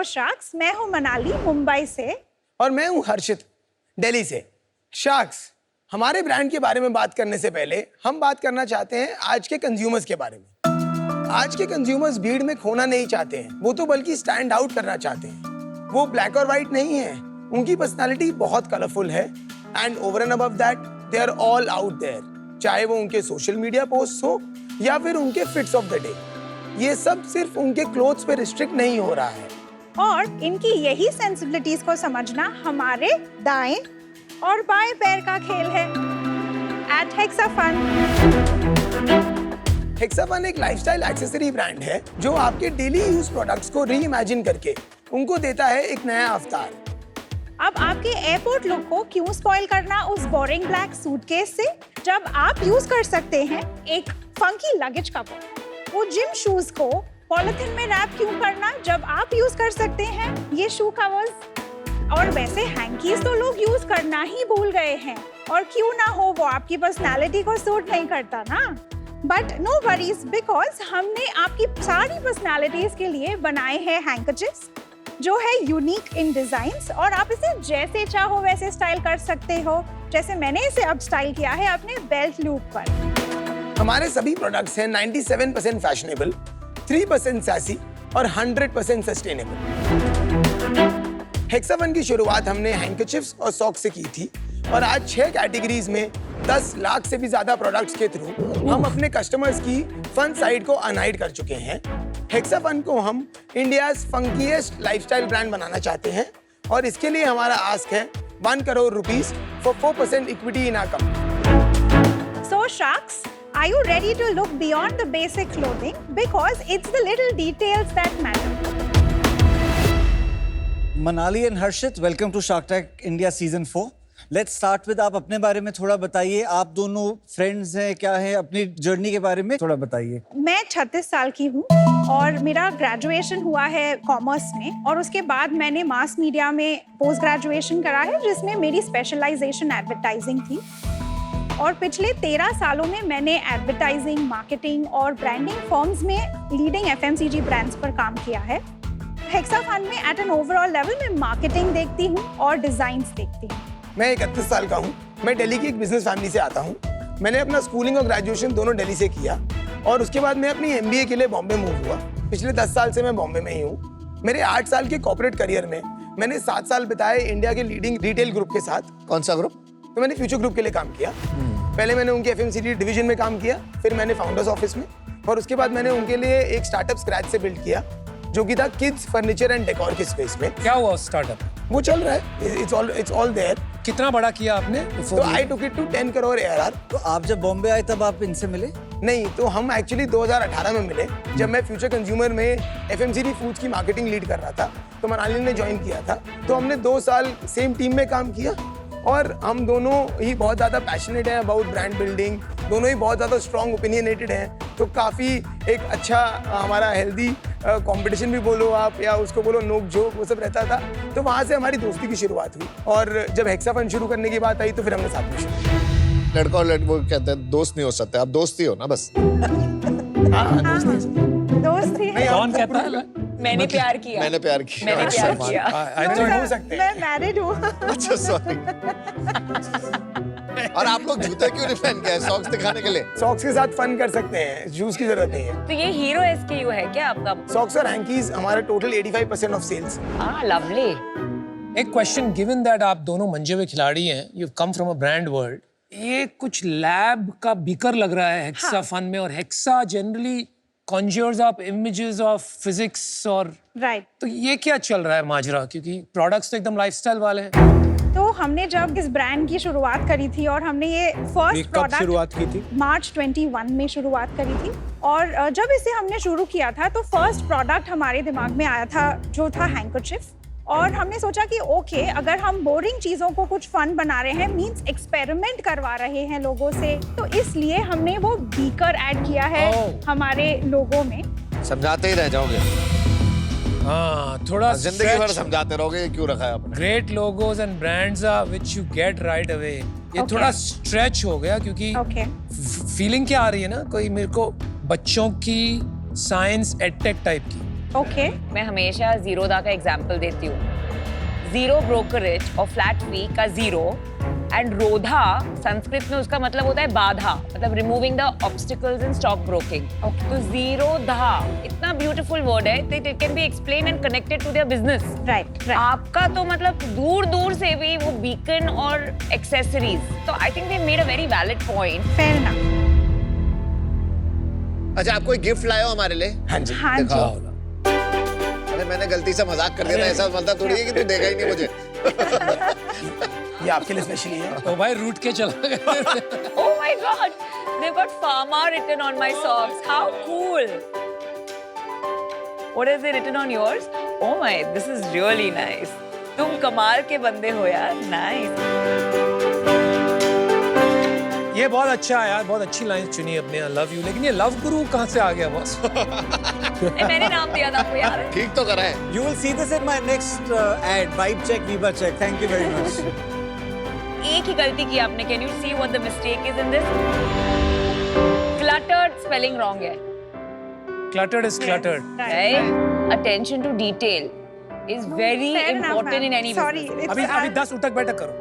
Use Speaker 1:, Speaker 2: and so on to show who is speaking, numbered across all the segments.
Speaker 1: Hello sharks, मैं हूँ मनाली मुंबई से।
Speaker 2: और मैं हूँ हर्षित दिल्ली से। शार्क्स, हमारे ब्रांड के बारे में बात करने से पहले हम बात करना चाहते हैं आज के कंज्यूमर्स के बारे में। आज के कंज्यूमर्स भीड़ में खोना नहीं चाहते हैं, वो तो बल्कि स्टैंड आउट करना चाहते हैं। वो ब्लैक और व्हाइट नहीं है, उनकी पर्सनालिटी बहुत कलरफुल है and over and above that they are all out there. चाहे वो उनके सोशल मीडिया पोस्ट हो या फिर उनके फिट्स ऑफ द डे, ये सब सिर्फ उनके क्लोथ्स पे रिस्ट्रिक्ट नहीं हो रहा है।
Speaker 1: और इनकी यही सेंसिबिलिटीज को समझना हमारे दाएं और बाएं पैर का खेल है। एट हेक्साफन।
Speaker 2: हेक्साफन एक लाइफस्टाइल एक्सेसरी ब्रांड है जो आपके डेली यूज प्रोडक्ट्स को री-इमेजिन करके उनको देता है एक नया अवतार।
Speaker 1: अब आपके एयरपोर्ट लुक को क्यों स्पॉइल करना उस बोरिंग ब्लैक सूटकेस से, जब आप यूज कर सकते हैं एक फंकी लगेज कवर। वो जिम शूज को पॉलिथीन में रैप क्यों करना, जब आप यूज कर सकते हैं ये शू कवर्स। और वैसे हैंकीज तो लोग यूज करना ही भूल गए हैं, और क्यों ना हो, वो आपकी पर्सनालिटी को सूट नहीं करता ना। बट नो वरीज, बिकॉज हमने आपकी सारी पर्सनालिटीज के लिए बनाए हैं हैंकरचिप्स जो है यूनिक इन डिजाइन्स, और आप इसे जैसे चाहो वैसे स्टाइल कर सकते हो। जैसे मैंने इसे अब स्टाइल किया है अपने बेल्ट लूप पर।
Speaker 2: हमारे सभी प्रोडक्ट्स हैं 97% फैशनेबल, 3% सैसी और 100% सस्टेनेबल। हेक्साफन की शुरुआत हमने हैंकरचिप्स और सॉक्स से की थी, और आज 6 कैटेगरीज में 10 लाख से भी ज्यादा प्रोडक्ट्स के थ्रू हम अपने कस्टमर्स की फन साइड को अनहाइड कर चुके हैं। हेक्साफन को हम इंडियाज फंकीएस्ट लाइफस्टाइल ब्रांड बनाना चाहते हैं, और इसके लिए हमारा आस्क है 1 crore rupees for 4% equity in our company.
Speaker 1: So sharks, are you ready to look beyond the basic clothing, because it's the little details that matter.
Speaker 3: Manali and Harshit, welcome to Shark Tank India Season 4. Let's start with आप अपने बारे में थोड़ा बताइए। आप दोनों friends हैं, क्या है, अपनी जर्नी के बारे में थोड़ा बताइए।
Speaker 1: मैं 36 साल की हूँ और मेरा ग्रेजुएशन हुआ है कॉमर्स में, और उसके बाद मैंने मास मीडिया में पोस्ट ग्रेजुएशन करा है, जिसमें मेरी स्पेशलाइजेशन एडवर्टाइजिंग थी। और पिछले 13 सालों में मैंने एडवर्टाइजिंग, मार्केटिंग और ब्रांडिंग फर्म्स में लीडिंग एफएमसीजी ब्रांड्स पर काम किया है। हेक्साफन में एट एन ओवरऑल लेवल में मार्केटिंग देखती हूँ और डिजाइन्स देखती हूँ।
Speaker 2: मैं 31 साल का हूँ। मैं दिल्ली की एक बिजनेस फैमिली से आता हूँ। मैंने अपना स्कूलिंग और ग्रेजुएशन दोनों दिल्ली से किया, और उसके बाद मैं अपनी MBA के लिए बॉम्बे मूव हुआ। पिछले 10 साल से मैं बॉम्बे में ही हूँ। मेरे 8 साल के कॉर्पोरेट करियर में मैंने 7 साल बिताए इंडिया के लीडिंग रिटेल ग्रुप के साथ।
Speaker 3: कौन सा ग्रुप?
Speaker 2: तो मैंने फ्यूचर ग्रुप के लिए काम किया। पहले मैंने उनके FMCG डिवीजन में काम किया, फिर मैंने फाउंडर्स ऑफिस में, और उसके बाद मैंने उनके लिए एक स्टार्टअप स्क्रैच से बिल्ड किया जो कि था किड्स फर्नीचर एंड डेकोर के स्पेस में।
Speaker 4: क्या हुआ स्टार्टअप?
Speaker 2: वो चल रहा है, इट्स ऑल देयर।
Speaker 4: कितना बड़ा किया आपने?
Speaker 2: तो I took it to 10 crore ARR।
Speaker 3: तो आप जब बॉम्बे आए तब आप इनसे मिले?
Speaker 2: नहीं, तो हम एक्चुअली 2018 में मिले, जब मैं फ्यूचर कंज्यूमर में FMCG फूड्स की मार्केटिंग लीड कर रहा था। तो मनाली ने ज्वाइन किया था, तो हमने 2 साल सेम टीम में काम किया, और हम दोनों ही बहुत ज़्यादा पैशनेट हैं अबाउट ब्रांड बिल्डिंग, दोनों ही बहुत ज़्यादा स्ट्रॉन्ग ओपिनियनेटेड हैं। तो काफ़ी एक अच्छा हमारा हेल्दी कंपटीशन भी बोलो आप, या उसको बोलो नोक झोंक, वो सब रहता था। तो वहाँ से हमारी दोस्ती की शुरुआत हुई, और जब हेक्साफन शुरू करने की बात आई तो फिर हमने साथ में शुरू।
Speaker 5: लड़का और लड़की वो कहते हैं दोस्त नहीं हो सकते, आप दोस्त ही हो ना बस।
Speaker 2: हाँ,
Speaker 1: दोस्त ही है।
Speaker 4: कौन कहता है?
Speaker 6: मैंने प्यार किया।
Speaker 5: मैंने प्यार किया।
Speaker 6: मैंने प्यार किया।
Speaker 2: हो सकते हैं।
Speaker 1: मैं मैरिड हूँ।
Speaker 5: अच्छा, सॉरी। और आप लोग जूता क्यों नहीं पहन के आए? सॉक्स दिखाने के लिए?
Speaker 2: सॉक्स के साथ फन कर सकते हैं, शूज की जरूरत नहीं है।
Speaker 6: तो ये हीरो SKU है क्या आपका?
Speaker 2: सॉक्स और हैंकीज हमारे टोटल 85% ऑफ सेल्स।
Speaker 6: हाँ, लवली।
Speaker 4: एक क्वेश्चन, गिवन दैट आप दोनों मंजे हुए खिलाड़ी हैं, you come from a brand world, ये कुछ लैब का बीकर लग रहा है हेक्साफन में, और hexa generally conjures up images of physics और
Speaker 1: राइट।
Speaker 4: तो ये क्या चल रहा है माजरा, क्योंकि प्रोडक्ट्स तो एकदम लाइफस्टाइल वाले हैं।
Speaker 1: तो हमने जब इस ब्रांड की शुरुआत करी थी, और हमने ये फर्स्ट प्रोडक्ट
Speaker 3: शुरुआत की थी?
Speaker 1: मार्च 21 में शुरुआत करी थी, और जब इसे हमने शुरू किया था तो फर्स्ट प्रोडक्ट हमारे दिमाग में आया था जो था हैंकरचिफ। और हमने सोचा कि ओके, अगर हम बोरिंग चीजों को कुछ फन बना रहे हैं, मींस एक्सपेरिमेंट करवा रहे हैं लोगों से, तो इसलिए हमने वो बीकर ऐड किया है हमारे लोगो में।
Speaker 5: समझाते ही रह जाओगे।
Speaker 4: हाँ, थोड़ा
Speaker 5: जिंदगी भर समझाते रहोगे क्यों रखा है आपने।
Speaker 4: Great logos and brands are which you get right away. ये
Speaker 1: Okay.
Speaker 4: थोड़ा स्ट्रेच हो गया, क्योंकि फीलिंग क्या आ रही है ना, कोई मेरे को बच्चों की साइंस एडटेक टाइप की,
Speaker 1: ओके
Speaker 6: मैं हमेशा जीरोधा का एग्जाम्पल देती हूँ। जीरो ब्रोकरेज और फ्लैट फी का जीरो एंड रोधा संस्कृत में उसका मतलब होता है बाधा, मतलब removing the obstacles in stock broking. तो जीरोधा इतना ब्यूटीफुल वर्ड है that it can be explain and connected to their business.
Speaker 1: Right
Speaker 6: आपका तो मतलब दूर दूर से भी वो बीकन और एक्सेसरीज, तो I think they made a very valid point.
Speaker 1: Fair enough.
Speaker 5: अच्छा, आप कोई गिफ्ट लाए हो हमारे लिए?
Speaker 2: हाँ जी।
Speaker 1: हाँ जी।
Speaker 5: अरे मैंने गलती से मजाक कर दिया था, ऐसा मतलब थोड़ी है कि तू देगा ही नहीं मुझे।
Speaker 2: ये आपके लिए स्पेशली है।
Speaker 4: तो भाई रूट के चला गया।
Speaker 6: Oh my God, they've got Pharma written on my socks. How cool! What is it written on yours? Oh my, this is really nice. तुम कमाल के बंदे हो यार, nice.
Speaker 4: ये बहुत अच्छा है यार, बहुत अच्छी लाइन चुनी अपने, आई लव यू। लेकिन ये लव गुरु कहाँ से आ गया बॉस?
Speaker 6: मैंने नाम दिया था आपको याद है?
Speaker 5: ठीक तो करा है।
Speaker 3: You will see this in my next ad. Vibe check, Viva check. Thank you very much.
Speaker 6: एक ही गलती की आपने. Can you see what the mistake is in this? Cluttered spelling wrong है.
Speaker 4: Cluttered is cluttered.
Speaker 6: Right? Attention to detail is very
Speaker 1: Fair enough,
Speaker 6: important in
Speaker 1: ma'am.
Speaker 6: any
Speaker 1: Sorry,
Speaker 6: business.
Speaker 1: it's
Speaker 4: अभी 10 उठक बैठक करो।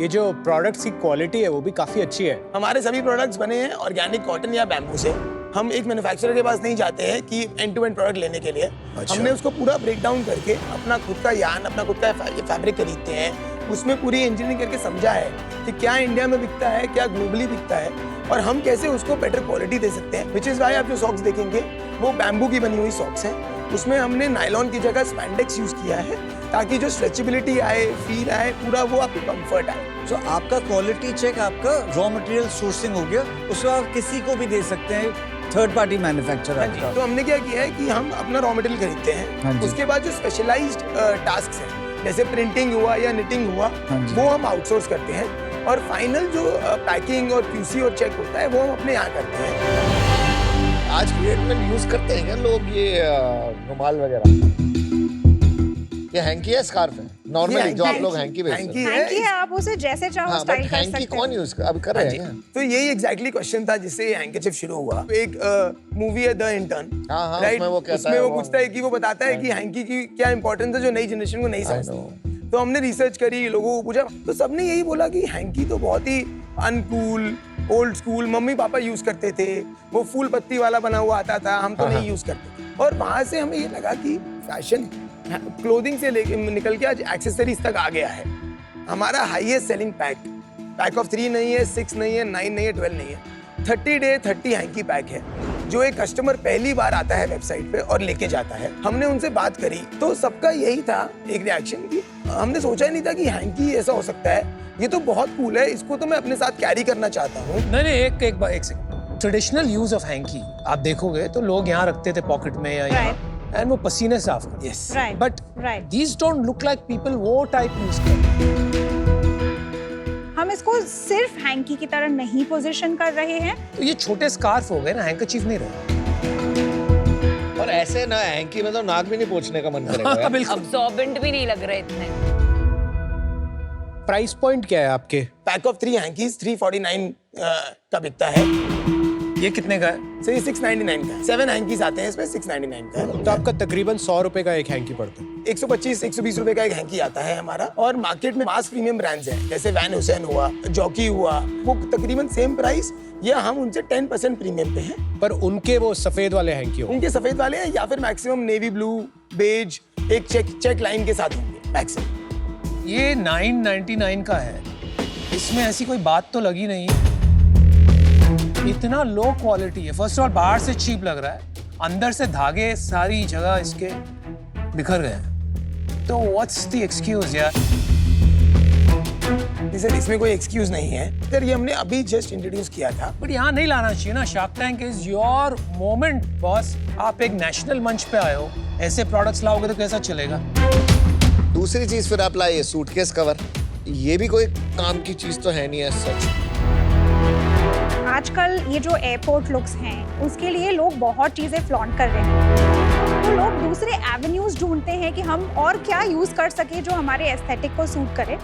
Speaker 7: ये जो प्रोडक्ट्स की quality है वो भी काफी अच्छी है।
Speaker 2: हमारे सभी प्रोडक्ट्स बने हैं ऑर्गेनिक कॉटन या बैम्बू से। हम एक मैन्युफैक्चरर के पास नहीं जाते हैं कि एंड टू एंड प्रोडक्ट लेने के लिए। हमने उसको पूरा ब्रेक डाउन करके अपना खुद का यार्न, अपना खुद का फैब्रिक खरीदते हैं, उसमें पूरी इंजीनियरिंग करके समझा है कि क्या इंडिया में बिकता है, क्या ग्लोबली बिकता है और हम कैसे उसको बेटर क्वालिटी दे सकते हैं। विच इज वाई आप जो सॉक्स देखेंगे वो बैम्बू की बनी हुई सॉक्स हैं। उसमें हमने नायलॉन की जगह स्पैंडेक्स यूज किया है ताकि जो स्ट्रेचेबिलिटी आए, फील आए, पूरा वो आपको कंफर्ट आए।
Speaker 3: So आपका क्वालिटी चेक, आपका रॉ मटेरियल सोर्सिंग हो गया, उसको आप किसी को भी दे सकते हैं, थर्ड पार्टी मैन्युफैक्चरर
Speaker 2: तो हमने क्या किया है कि हम अपना रॉ मटेरियल खरीदते
Speaker 3: हाँ
Speaker 2: हैं,
Speaker 3: जी।
Speaker 2: उसके बाद जो स्पेशलाइज्ड टास्क हैं जैसे प्रिंटिंग हुआ या निटिंग हुआ
Speaker 3: हाँ जी।
Speaker 2: वो हम आउटसोर्स करते हैं और फाइनल जो पैकिंग और क्यूसी और चेक होता है वो हम अपने यहाँ करते हैं।
Speaker 5: आज की डेट में यूज करते हैं क्या लोग ये रुमाल वगैरह? ये हैंकी है, स्कार्फ है नॉर्मली जो आप लोग हैंकी बेचते
Speaker 2: हैंकी
Speaker 5: हैं?
Speaker 1: हैंकी
Speaker 2: है।
Speaker 1: है, आप उसे जैसे चाहो
Speaker 5: हाँ, बट
Speaker 1: स्टाइल कर
Speaker 5: हैंकी
Speaker 1: सकते
Speaker 5: कौन
Speaker 1: हैं।
Speaker 5: यूज कर, अब कर रहे हैं क्या?
Speaker 2: तो यही एग्जैक्टली क्वेश्चन था जिससे ये हैंकरचीफ शुरू हुआ। एक मूवी है द इंटर्न,
Speaker 5: हाँ, हाँ,
Speaker 2: राइट?
Speaker 5: उसमें वो कहता
Speaker 2: उसमें
Speaker 5: है
Speaker 2: वो
Speaker 5: वो-
Speaker 2: पूछता है कि वो बताता है कि हैंकी की क्या इंपॉर्टेंस है जो नई जनरेशन को नहीं समझती। तो हमने रिसर्च करी, लोगों को पूछा, तो सबने यही बोला कि हैंकी तो बहुत ही uncool, old school, mummy papa use करते थे, वो फूल पत्ती वाला बना हुआ आता था, हम तो नहीं यूज करते। और वहां से हमें ये लगा कि फैशन क्लोथिंग से लेके निकल के आज एक्सेसरीज तक आ गया है। हमारा हाईएस्ट सेलिंग पैक ऑफ 3 नहीं है, 6 नहीं है, 9 नहीं है, 12 नहीं है, 30 डे 30 हैंकी पैक है जो एक कस्टमर पहली बार आता है वेबसाइट पे और लेके जाता है। हमने उनसे बात करी तो सबका यही था एक रिएक्शन की हमने सोचा ही नहीं था कि हैंकी ऐसा हो सकता है, ये तो बहुत कूल है, इसको तो मैं अपने साथ कैरी करना चाहता हूँ।
Speaker 4: नहीं, एक second. Traditional use of hanky आप देखोगे तो लोग यहाँ रखते थे पॉकेट में या यहाँ, एंड वो पसीने साफ करते।
Speaker 2: Yes,
Speaker 1: right
Speaker 4: but
Speaker 1: right.
Speaker 4: These don't look like people वो टाइप यूज करते।
Speaker 1: हम इसको सिर्फ हैंकी की तरह नहीं पोजीशन कर रहे हैं।
Speaker 4: तो ये छोटे स्कार्फ हो गए ना, हैंकरचीफ नहीं रहे।
Speaker 5: और ऐसे ना हैंकी में तो नाक भी नहीं पोंछने का मन करेगा यार।
Speaker 4: बिल्कुल।
Speaker 6: Absorbent भी नहीं लग रहे इतने।
Speaker 7: प्राइस पॉइंट क्या है आपके?
Speaker 2: पैक ऑफ 3 हैंकीज 349 का बिकता है।
Speaker 4: ये कितने का है?
Speaker 2: सही 699 का है। 7 हैंकीज आते हैं इसमें, 699 का है।
Speaker 7: तो आपका तकरीबन 100 रुपए का एक हैंकी पड़ता है।
Speaker 2: 125-120 रुपए का एक हैंकी आता है हमारा। और मार्केट में मास प्रीमियम ब्रांड्स हैं जैसे वैन हुसैन हुआ, जॉकी हुआ, वो तकरीबन सेम प्राइस या हम उनसे 10% प्रीमियम पे हैं।
Speaker 7: पर उनके वो सफेद वाले हैंकी हो,
Speaker 2: उनके सफेद वाले हैं या फिर मैक्सिमम नेवी ब्लू, बेज, एक चेक लाइन के साथ होंगे मैक्सिमम।
Speaker 4: ये 999 का है, इसमें ऐसी कोई बात तो लगी नहीं। इतना लो क्वालिटी है। फर्स्ट ऑफ ऑल बाहर से चीप लग रहा है, अंदर से धागे सारी जगह इसके बिखर गए हैं। तो व्हाट्स द एक्सक्यूज यार?
Speaker 2: सर इसमें कोई एक्सक्यूज नहीं है सर, ये हमने अभी जस्ट इंट्रोड्यूस किया था।
Speaker 4: बट यहाँ नहीं लाना चाहिए ना। Shark tank is your moment boss. आप एक नेशनल मंच पे आए हो, ऐसे प्रोडक्ट्स लाओगे तो कैसा चलेगा?
Speaker 5: दूसरी चीज फिर आप लाए सूटकेस कवर, ये भी कोई काम की चीज तो है नहीं है सच।
Speaker 1: आजकल ये जो एयरपोर्ट लुक्स हैं उसके लिए लोग बहुत चीजें फ्लॉन्ट कर रहे हैं, तो लोग दूसरे एवेन्यूज ढूंढते हैं कि हम और क्या यूज कर सके जो हमारे एस्थेटिक को सूट करे।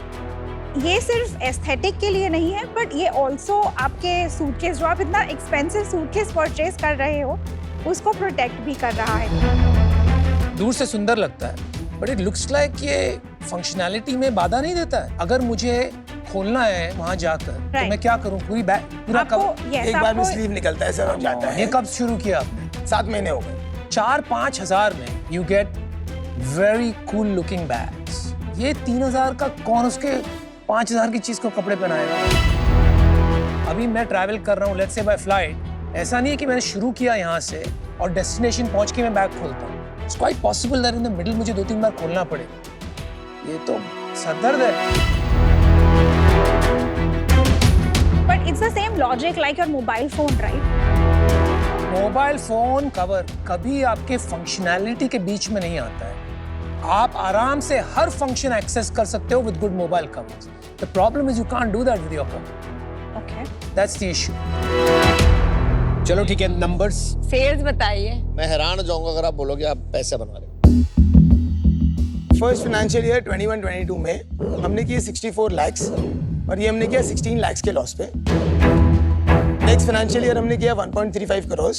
Speaker 1: ये सिर्फ एस्थेटिक के लिए नहीं है, बट ये ऑल्सो आपके सूटकेस, जो आप इतना एक्सपेंसिव सूटकेस परचेज कर रहे हो, उसको प्रोटेक्ट भी कर रहा है।
Speaker 4: दूर से सुंदर लगता है, बट इट लुक्स लाइक ये फंक्शनैलिटी में बाधा नहीं देता है। अगर मुझे खोलना है वहां जाकर तो
Speaker 1: Right.
Speaker 4: मैं क्या करूं? पूरा
Speaker 1: आपको
Speaker 4: कब
Speaker 1: yes,
Speaker 2: एक बार में
Speaker 1: आपको
Speaker 2: स्लीव निकलता है सर और जाता है।
Speaker 4: ये कब शुरू किया आपने?
Speaker 2: 7 महीने हो गए।
Speaker 4: 4-5 हजार में you get very cool looking bags. ये 3,000 का कौन उसके 5,000 की चीज को कपड़े पहनाएगा? अभी मैं ट्रैवल कर रहा हूँ, लेट्स से बाय फ्लाइट। ऐसा नहीं है कि मैंने शुरू किया यहाँ से और डेस्टिनेशन पहुंच के मैं बैग खोलता हूँ। It's quite possible that in the middle मुझे 2-3 बार खोलना पड़े। ये तो सरदर्द है।
Speaker 1: but it's the same logic like your mobile phone, right?
Speaker 4: Mobile phone cover कभी आपके फंक्शनैलिटी के बीच में नहीं आता है। आप आराम से हर फंक्शन एक्सेस कर सकते हो with good mobile covers. The problem is you can't do that with your cover.
Speaker 1: Okay.
Speaker 4: That's the issue.
Speaker 7: चलो ठीक है, नंबर्स।
Speaker 6: सेल्स बताइए।
Speaker 5: मैं हैरान हो जाऊंगा अगर आप बोलोगे आप पैसे बना रहे हो।
Speaker 2: फर्स्ट फाइनेंशियल ईयर 21-22 में हमने किए 64 लाख और ये हमने किया 16 लाख के लॉस पे। नेक्स्ट फाइनेंशियल ईयर हमने किया 1.35 करोड़,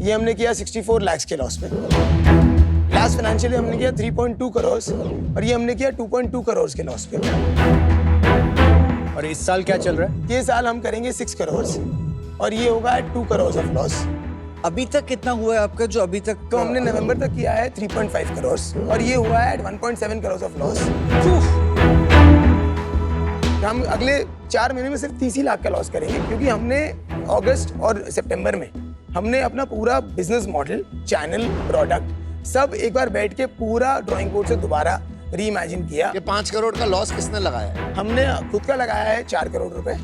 Speaker 2: ये हमने किया 64 लाख के लॉस पे। लास्ट फाइनेंशियल ईयर हमने किया 3.2 करोड़ और ये हमने किया 2.2 करोड़ के लॉस पे।
Speaker 7: और इस साल क्या चल रहा है?
Speaker 2: ये साल हम करेंगे 6 करोड़ और ये होगा एट 2 करोड़ ऑफ लॉस।
Speaker 3: अभी तक कितना हुआ है आपका जो अभी तक?
Speaker 2: तो हमने नवंबर तक किया है 3.5 करोड़ और ये हुआ है एट 1.7 करोड़ ऑफ लॉस। हम अगले 4 महीने में सिर्फ 30 लाख का लॉस करेंगे क्योंकि हमने अगस्त और सितंबर में हमने अपना पूरा बिजनेस मॉडल, चैनल, प्रोडक्ट सब एक बार बैठ के पूरा ड्राइंग बोर्ड से दोबारा रीइमेजिन किया।
Speaker 5: ये 5 करोड़ का लॉस किसने लगाया है?
Speaker 2: हमने खुद का लगाया है 4 करोड़ रुपए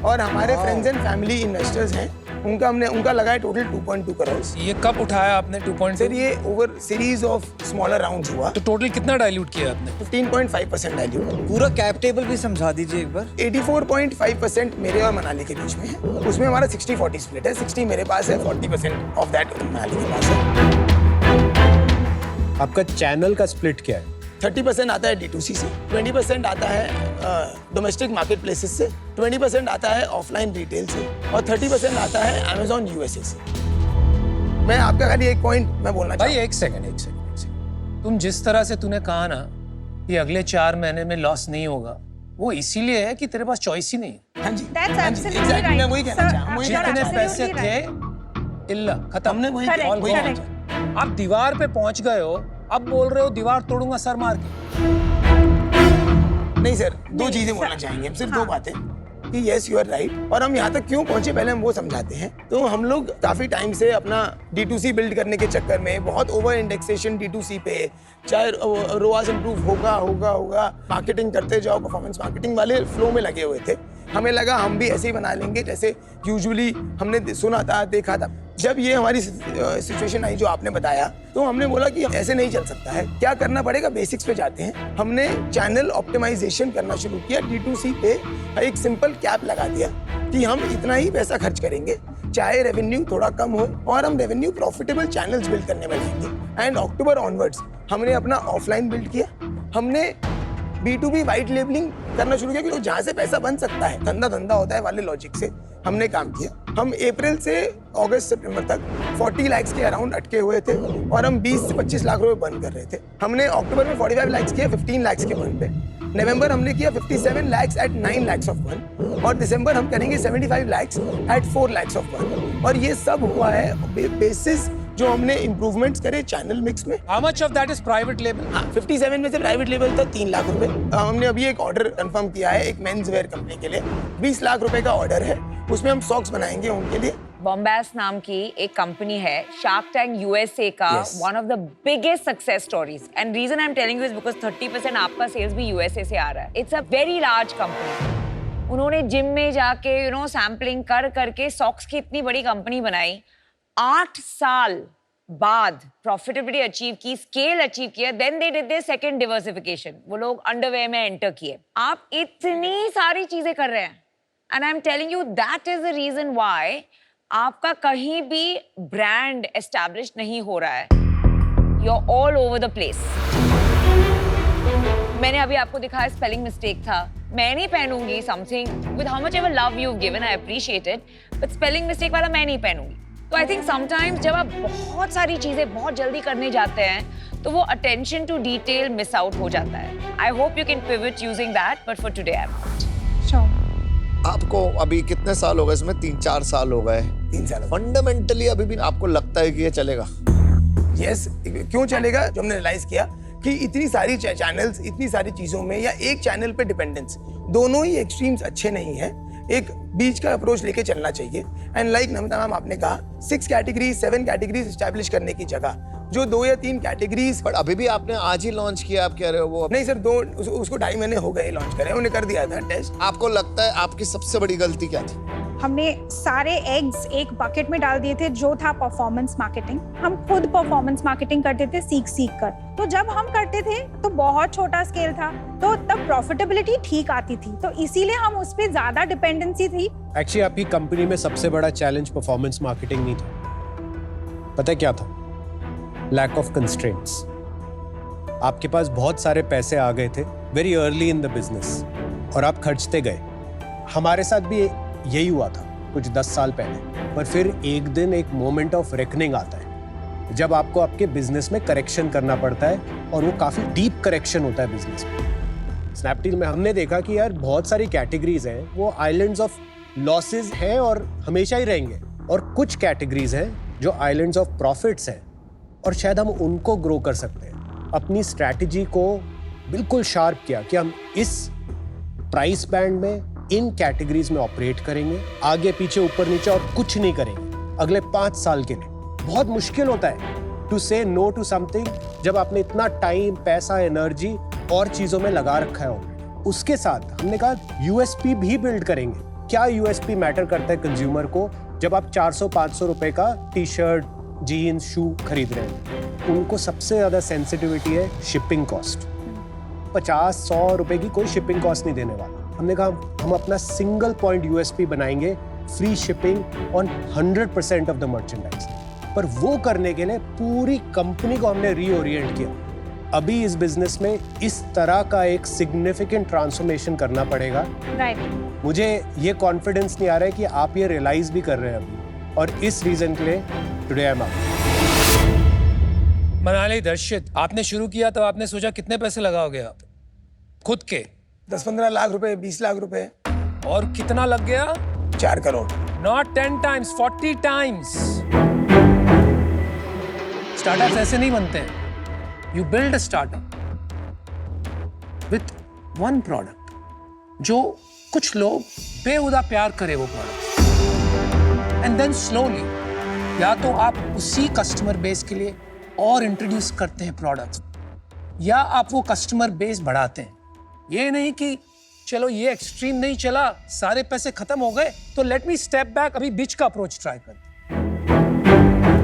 Speaker 2: और हमारे फ्रेंड्स एंड फैमिली इन्वेस्टर्स हैं उनका लगा है टोटल 2.2 करोड़।
Speaker 4: ये कब उठाया आपने 2.2?
Speaker 2: सर ये over series of smaller rounds हुआ।
Speaker 4: तो टोटल कितना डाइल्यूट किया आपने?
Speaker 2: 15.5% डाइल्यूट।
Speaker 3: पूरा कैप टेबल भी समझा दीजिए एक बार।
Speaker 2: 84.5% मेरे और मनाली के बीच में है। उसमें हमारा 60-40 स्प्लिट है। 60 मेरे पास है, 40% ऑफ दैट मनाली के पास है।
Speaker 7: आपका चैनल का स्प्लिट क्या है?
Speaker 2: 30% आता है D2C से, 20% आता है डोमेस्टिक मार्केट प्लेसेस से, 20% आता है ऑफलाइन रिटेल से और 30% आता है Amazon USA से। मैं आपका खाली एक पॉइंट मैं बोलना
Speaker 4: भाई
Speaker 2: चाहूँ।
Speaker 4: एक सेकंड। तुम जिस तरह से तूने कहा ना कि अगले 4 महीने में लॉस नहीं होगा, वो इसीलिए है कि तेरे पास चॉइस ही नहीं है।
Speaker 2: हाँ जी,
Speaker 1: That's
Speaker 2: हाँ जी,
Speaker 1: absolutely
Speaker 2: exactly,
Speaker 1: right.
Speaker 2: मैं वही कहना
Speaker 1: Sir,
Speaker 2: चाहूँ। वही
Speaker 1: you're
Speaker 2: कहना
Speaker 4: जितने
Speaker 2: चाहूँ।
Speaker 1: absolutely
Speaker 4: पैसे
Speaker 1: right.
Speaker 4: थे इल्ला खत्म।
Speaker 2: हमने वही
Speaker 1: Correct,
Speaker 2: वही कहना
Speaker 1: correct.
Speaker 2: चाहूँ।
Speaker 4: आप दीवार पे पहुंच गए हो, अब बोल रहे हो दीवार तोड़ूंगा सर मार के।
Speaker 2: नहीं सर, दो चीजें बोलना चाहेंगे हम, सिर्फ 2 बातें कि यस यू आर राइट और हम यहाँ तक क्यों पहुंचे पहले हम वो समझाते हैं। तो हम लोग काफी टाइम से अपना D2C बिल्ड करने के चक्कर में बहुत ओवर इंडेक्सेशन D2C पे, चाहे रोआस इंप्रूव होगा मार्केटिंग करते जाओ, परफॉर्मेंस मार्केटिंग वाले फ्लो में लगे हुए थे। हमें लगा हम भी ऐसे ही बना लेंगे जैसे यूजुअली हमने सुना था, देखा था। जब ये हमारी सिचुएशन आई जो आपने बताया, तो हमने बोला कि ऐसे नहीं चल सकता है, क्या करना पड़ेगा, बेसिक्स पे जाते हैं। हमने चैनल ऑप्टिमाइजेशन करना शुरू किया। D2C पे एक सिंपल कैप लगा दिया कि हम इतना ही पैसा खर्च करेंगे, चाहे रेवेन्यू थोड़ा कम हो, और हम रेवेन्यू प्रॉफिटेबल चैनल्स बिल्ड करने में लगेंगे। एंड अक्टूबर ऑनवर्ड्स हमने अपना ऑफलाइन बिल्ड किया। हमने B2B वाइट लेबलिंग करना शुरू किया क्योंकि जहाँ से पैसा बन सकता है, धंधा होता है वाले लॉजिक से हमने काम किया। हम अप्रैल से अगस्त सितंबर तक 40 लाख के अराउंड अटके हुए थे और हम 20 से 25 लाख रुपए बर्न कर रहे थे। हमने अक्टूबर में 45 लाख किया 15 लाख के बर्न पे। नवंबर हमने किया 57 lakh at 9 lakh of burn और दिसंबर हम करेंगे 75 lakh at 4 lakh of burn. और ये सब हुआ है बेसिस जो हमने इंप्रूवमेंट्स करे चैनल मिक्स में।
Speaker 4: How much of that is private label?
Speaker 2: हाँ, 57 में से प्राइवेट लेवल था 3 लाख रुपए। हमने अभी एक ऑर्डर कंफर्म किया है एक मेंस वेयर कंपनी के लिए, 20 लाख रुपए का ऑर्डर है। उसमें हम सॉक्स बनाएंगे उनके लिए।
Speaker 6: बॉम्बास नाम की एक कंपनी है, शार्क टैंक यूएसए का one of the biggest success stories. And reason I am telling you is because 30% आपका सेल्स भी यूएसए से आ रहा है। It's a very large company. उन्होंने जिम में जाके सैम्पलिंग कर करके सॉक्स की इतनी बड़ी कंपनी बनाई। 8 साल बाद प्रॉफिटेबिलिटी अचीव की, स्केल अचीव किया, then they did their second diversification. वो लोग अंडरवेयर में एंटर किए। आप इतनी सारी चीजें कर रहे हैं and I am telling you that is the reason why आपका कहीं भी ब्रांड एस्टैब्लिश नहीं हो रहा है। You are all over the place. मैंने अभी आपको दिखाया स्पेलिंग मिस्टेक था। मैं नहीं पहनूंगी something with how much ever love you given, I appreciate it, but spelling mistake वाला मैं नहीं पहनूंगी। तो आई थिंक समटाइम्स जब आप बहुत सारी चीजें बहुत जल्दी करने जाते हैं तो वो attention to detail miss out हो जाता है. I hope you can pivot using that, but for today I am not.
Speaker 1: Sure.
Speaker 5: आपको अभी कितने साल हो गए इसमें? 3-4 साल हो गए.
Speaker 2: 3 साल
Speaker 5: फंडामेंटली अभी भी आपको लगता है कि ये चलेगा?
Speaker 2: यस, क्यों चलेगा? जो हमने रियलाइज किया कि इतनी सारी चैनल्स, इतनी सारी चीजों में या एक चैनल पे डिपेंडेंस, दोनों ही एक्सट्रीम्स अच्छे नहीं हैं. एक बीच का अप्रोच लेके चलना चाहिए. एंड लाइक नमिता मैम आपने कहा 6 कैटेगरीज 7 कैटेगरीज एस्टैब्लिश करने की जगह जो 2 या 3 कैटेगरीज.
Speaker 5: बट अभी भी आपने आज ही लॉन्च किया, आप कह रहे हो वो
Speaker 2: नहीं सर, उसको 2.5 महीने हो गए लॉन्च करे, उन्हें कर दिया था टेस्ट.
Speaker 5: आपको लगता है आपकी सबसे बड़ी गलती क्या थी?
Speaker 1: हमने सारे एग्स एक बकेट में डाल दिए थे जो था परफॉर्मेंस मार्केटिंग. हम खुद परफॉर्मेंस मार्केटिंग करते थे सीख कर. तो जब हम करते थे तो बहुत छोटा स्केल था, तो तब प्रॉफिटेबिलिटी ठीक आती थी, तो इसीलिए हम उस पर ज्यादा डिपेंडेंसी थी.
Speaker 7: एक्चुअली आपकी कंपनी में सबसे बड़ा चैलेंज परफॉर्मेंस मार्केटिंग नहीं था. पता है क्या था? Lack of constraints. आपके पास बहुत सारे पैसे आ गए थे very early in the business और आप खर्चते गए. हमारे साथ भी यही हुआ था कुछ 10 साल पहले. पर फिर एक दिन एक मोमेंट ऑफ रेकनिंग आता है जब आपको आपके बिजनेस में करेक्शन करना पड़ता है, और वो काफी डीप करेक्शन होता है बिजनेस में. स्नैपडील में हमने देखा कि यार बहुत सारी कैटेगरीज हैं वो आइलैंड्स ऑफ लॉसेस हैं और हमेशा ही रहेंगे, और कुछ कैटेगरीज हैं जो आइलैंड्स ऑफ प्रॉफिट्स हैं और शायद हम उनको ग्रो कर सकते हैं. अपनी स्ट्रैटेजी को बिल्कुल शार्प किया कि हम इस प्राइस बैंड में इन कैटेगरीज में ऑपरेट करेंगे, आगे पीछे ऊपर नीचे और कुछ नहीं करेंगे अगले 5 साल के लिए. बहुत मुश्किल होता है टू से नो टू समथिंग जब आपने इतना टाइम, पैसा, एनर्जी और चीजों में लगा रखा है ऑलरेडी. उसके साथ हमने कहा यूएसपी भी बिल्ड करेंगे. क्या यूएसपी मैटर करता है कंज्यूमर को जब आप 400-500 रुपए का टी शर्ट, जीन्स, शू खरीद रहे हैं? उनको सबसे ज्यादा सेंसिटिविटी है शिपिंग कॉस्ट. 50-100 रुपए की कोई शिपिंग कॉस्ट नहीं देने वाला. हमने कहा हम अपना सिंगल पॉइंट यूएसपी बनाएंगे, free shipping on 100% of the merchandise. पर वो करने के लिए पूरी कंपनी को हमने रीओरिएंट किया. अभी इस बिजनेस में इस तरह का एक सिग्निफिकेंट ट्रांसफॉर्मेशन करना पड़ेगा.
Speaker 1: राइट.
Speaker 7: मुझे ये कॉन्फिडेंस नहीं आ रहा है कि आप ये रियलाइज भी कर रहे हैं अभी, और इस रीजन के लिए today I am out.
Speaker 4: Manali, दर्शित, आपने शुरू किया तो आपने सोचा कितने पैसे लगाओगे आप खुद के?
Speaker 2: 10-15 लाख रुपए, 20 लाख रुपए.
Speaker 4: और कितना लग गया?
Speaker 2: 4 crore.
Speaker 4: Not 10 times, 40 times. Startups ऐसे नहीं बनते हैं. You build a startup with one product, जो कुछ लोग बेहुदा प्यार करे वो प्रोडक्ट, and then slowly या तो आप उसी कस्टमर बेस के लिए और इंट्रोड्यूस करते हैं प्रोडक्ट्स, या आप वो कस्टमर बेस बढ़ाते हैं. ये नहीं कि चलो ये एक्सट्रीम नहीं चला, सारे पैसे खत्म हो गए तो लेट मी स्टेप बैक, अभी बीच का अप्रोच ट्राई कर.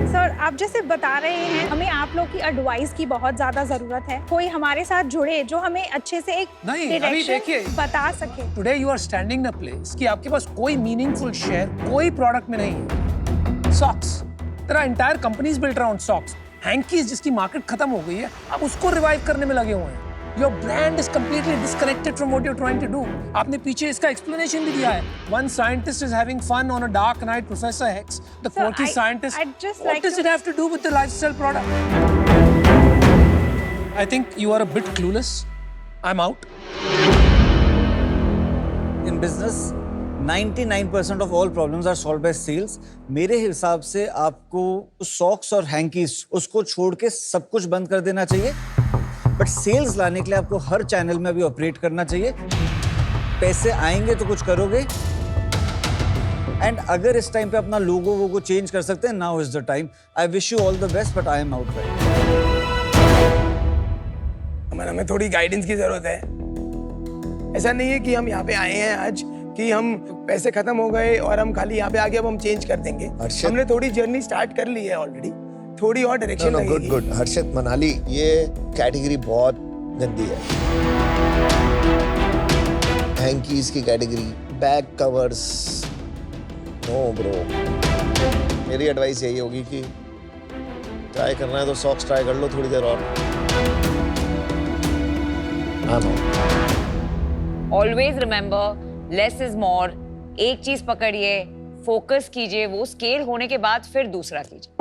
Speaker 1: सर, आप जैसे बता रहे हैं, हमें आप लोग की एडवाइस की बहुत ज्यादा जरूरत है. कोई हमारे साथ जुड़े जो हमें अच्छे से एक
Speaker 4: नहीं, अभी
Speaker 1: डायरेक्शन
Speaker 4: देखिए,
Speaker 1: बता सके.
Speaker 4: Today you are standing in a place कि आपके पास कोई मीनिंगफुल शेयर कोई प्रोडक्ट में नहीं है. सॉक्स, तेरा entire companies built around socks. Hankies जिसकी मार्केट खत्म हो गई है, आप उसको रिवाइव करने में लगे हुए हैं. Your brand is completely disconnected from what you're trying to do. आपने पीछे इसका explanation भी दिया है. One scientist is having fun on a dark night, Professor X, the
Speaker 1: Sir,
Speaker 4: quirky scientist.
Speaker 1: I'd just
Speaker 4: What
Speaker 1: like
Speaker 4: does
Speaker 1: to-
Speaker 4: it have to do with the lifestyle product? I think you are a bit clueless. I'm out.
Speaker 3: In business, 99% of all problems are solved by sales. मेरे हिसाब से आपको socks और hankies उसको छोड़ के सब कुछ बंद कर देना चाहिए. बट सेल्स लाने के लिए आपको हर चैनल में अभी ऑपरेट करना चाहिए. पैसे आएंगे तो कुछ करोगे. एंड अगर इस टाइम पे अपना लोगो को चेंज कर सकते हैं, now is the time. I wish you all the best, but I am out right.
Speaker 2: हमें थोड़ी गाइडेंस की जरूरत है. ऐसा नहीं है कि हम यहाँ पे आए हैं आज कि हम पैसे खत्म हो गए और हम खाली यहाँ पे आके अब हम चेंज कर देंगे. हमने थोड़ी जर्नी स्टार्ट कर ली है ऑलरेडी. थोड़ी और डायरेक्शन लगेगी.
Speaker 5: गुड. हर्षित, मनाली, ये कैटेगरी बहुत गंदी है. हैंकीज की category, back covers, no bro. मेरी एडवाइस यही होगी कि ट्राई करना है तो सॉक्स ट्राई कर लो थोड़ी देर और.
Speaker 6: Always remember, less is more. एक चीज पकड़िए, फोकस कीजिए, वो स्केल होने के बाद फिर दूसरा कीजिए।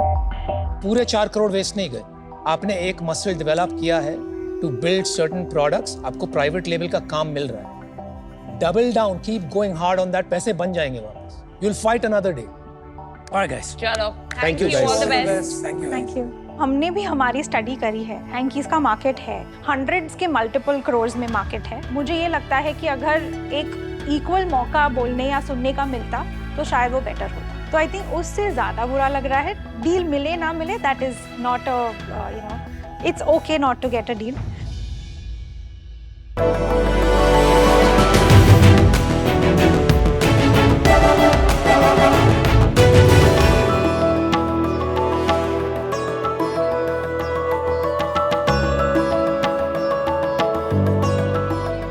Speaker 4: पूरे 4 करोड़ वेस्ट नहीं गए, आपने एक मसल डेवलप किया है टू बिल्ड सर्टेन प्रोडक्ट्स, आपको प्राइवेट लेवल का काम मिल रहा है। Double down, keep going hard on that, पैसे बन जाएंगे वापस। You will fight another day. Alright guys,
Speaker 6: चलो,
Speaker 7: Thank you, guys.
Speaker 6: All the best.
Speaker 1: Thank you. हमने भी हमारी स्टडी करी है, हैंकीज का मार्केट है, हंड्रेड्स के मल्टीपल क्रोर्स में मार्केट है। मुझे ये लगता है कि अगर एक इक्वल मौका बोलने या सुनने का मिलता तो शायद वो बेटर होता। तो आई थिंक उससे ज़्यादा बुरा लग रहा है। डील मिले ना मिले, that is not a, you know, it's okay not to get a deal.